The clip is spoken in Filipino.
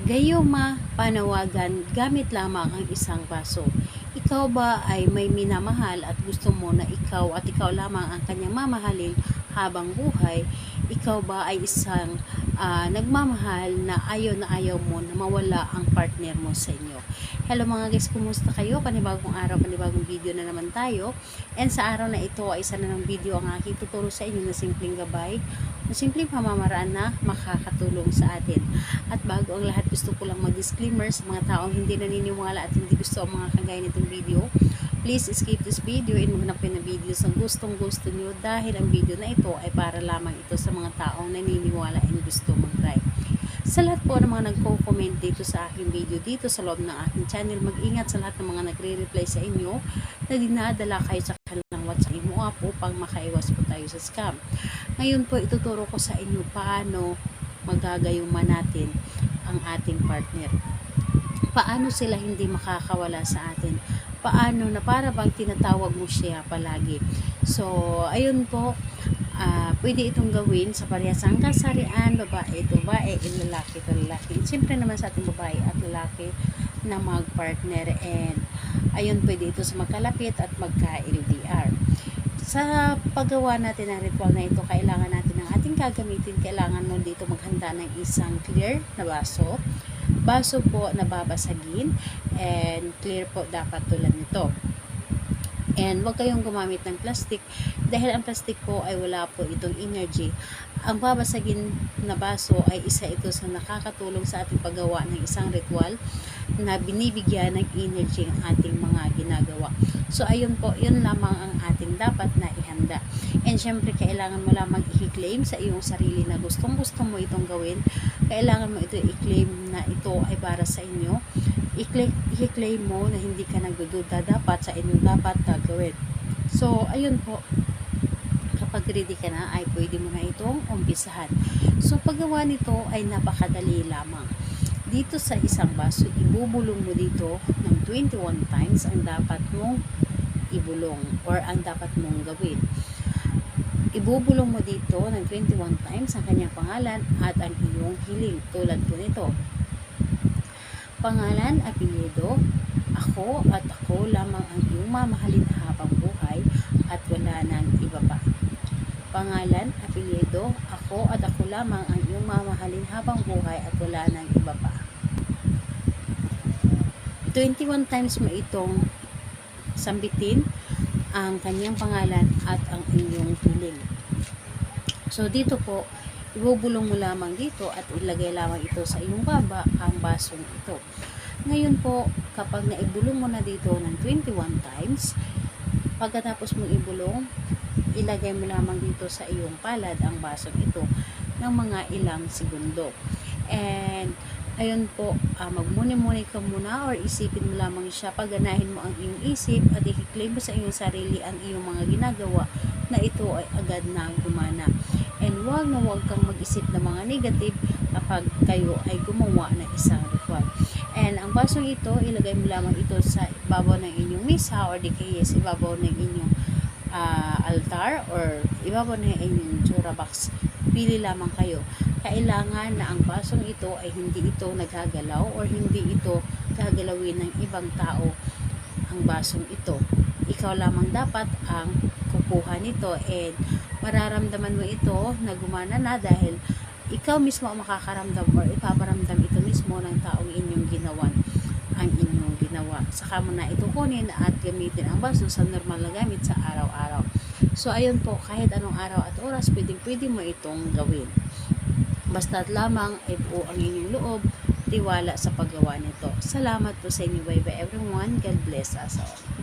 Gayuma panawagan gamit lamang ang isang baso. Ikaw ba ay may minamahal at gusto mo na ikaw lamang ang kanyang mamahalin habang buhay? Ikaw ba ay isang nagmamahal na ayaw mo na mawala ang partner mo sa inyo? Hello mga guys, kumusta kayo? Panibagong araw, panibagong video na naman tayo. And sa araw na ito ay isa na ng video ang aking tuturo sa inyo na simpleng gabay, na simpleng pamamaraan na makakatulong sa atin. At bago ang lahat, gusto ko lang mag-disclaimer sa mga taong hindi naniniwala at hindi gusto ang mga kagaya nitong video. Please skip this video and maghanap kayo ng videos ang gustong gusto nyo, dahil ang video na ito ay para lamang ito sa mga taong naniniwala and gusto mag-try. Sa lahat po ng mga nagko-comment dito sa aking video, dito sa loob ng aking channel, mag-ingat sa lahat ng mga nagre-reply sa inyo na dinadala kayo sa kanilang WhatsApp mo upang makaiwas po tayo sa scam. Ngayon po, ituturo ko sa inyo paano magagayuma natin ang ating partner. Paano sila hindi makakawala sa atin? Paano na para bang tinatawag mo siya palagi? So, ayun po, pwede itong gawin sa parehasang kasarian, babae ito babae, lalaki ito lalaki. Siyempre naman sa ating babae at lalaki na mag-partner, and ayun, pwede ito sa magkalapit at magka-LDR. Sa paggawa natin ng ritual na ito, kailangan natin ng ating gagamitin. Kailangan mo dito maghanda ng isang clear na baso. Baso po na babasagin, and clear po dapat tulad nito. And huwag kayong gumamit ng plastic, dahil ang plastic po ay wala po itong energy. Ang babasagin na baso ay isa ito sa nakakatulong sa ating paggawa ng isang ritual na binibigyan ng energy ang ating mga ginagawa. So ayun po, yun lamang ang ating dapat na ihanda. And syempre, kailangan mo lamang i-claim sa iyong sarili na gustong mo itong gawin. Kailangan mo ito i-claim na ito ay para sa inyo. I-claim mo na hindi ka nagdududa, dapat sa inyo dapat gagawin. So ayun po, kapag ready ka na ay pwede mo na itong umpisahan. So paggawa nito ay napakadali lamang. Dito sa isang baso, ibubulong mo dito ng 21 times ang dapat mong ibulong or ang dapat mong gawin. Ibubulong mo dito ng 21 times ang kanyang pangalan at ang iyong hiling, tulad po nito. Pangalan, apelyido, ako at ako lamang ang iyong mamahalin habang buhay at wala nang iba pa. Pangalan, apelyido, ako at ako lamang ang iyong mamahalin habang buhay at wala nang iba pa. 21 times mo itong sambitin ang kanyang pangalan at ang inyong hiling. So dito po, ibubulong mo lamang dito at ilagay lamang ito sa iyong baba ang basong ito. Ngayon po, kapag naibulong mo na dito ng 21 times, pagkatapos mong ibulong, ilagay mo lamang dito sa iyong palad ang basong ito ng mga ilang segundo. And ayun po, magmuni-muni ka muna or isipin mo lamang siya, pagganahin mo ang iyong isip at i-claim mo sa iyong sarili ang iyong mga ginagawa na ito ay agad na gumana. And huwag kang mag-isip ng mga negative kapag kayo ay gumawa ng isang ritual. And ang basong ito, ilagay mo lamang ito sa ibabaw ng inyong misa or di kaya sa ibabaw ng inyong altar or ibabaw ng inyong tsura box. Pili lamang kayo. Kailangan na ang basong ito ay hindi ito nagagalaw or hindi ito gagalawin ng ibang tao ang basong ito. Ikaw lamang dapat ang kukuha nito, and mararamdaman mo ito na gumana na dahil ikaw mismo ang makakaramdam or ipaparamdam ito mismo ng taong inyong ginawan ang inyong ginawa. Saka mo na ito kunin at gamitin ang baso sa normal na gamit sa araw-araw. So ayun po, kahit anong araw at oras, pwede mo itong gawin. Basta't lamang ay buo ang inyong loob, tiwala sa paggawa nito. Salamat po sa inyo. Bye bye everyone. God bless us all.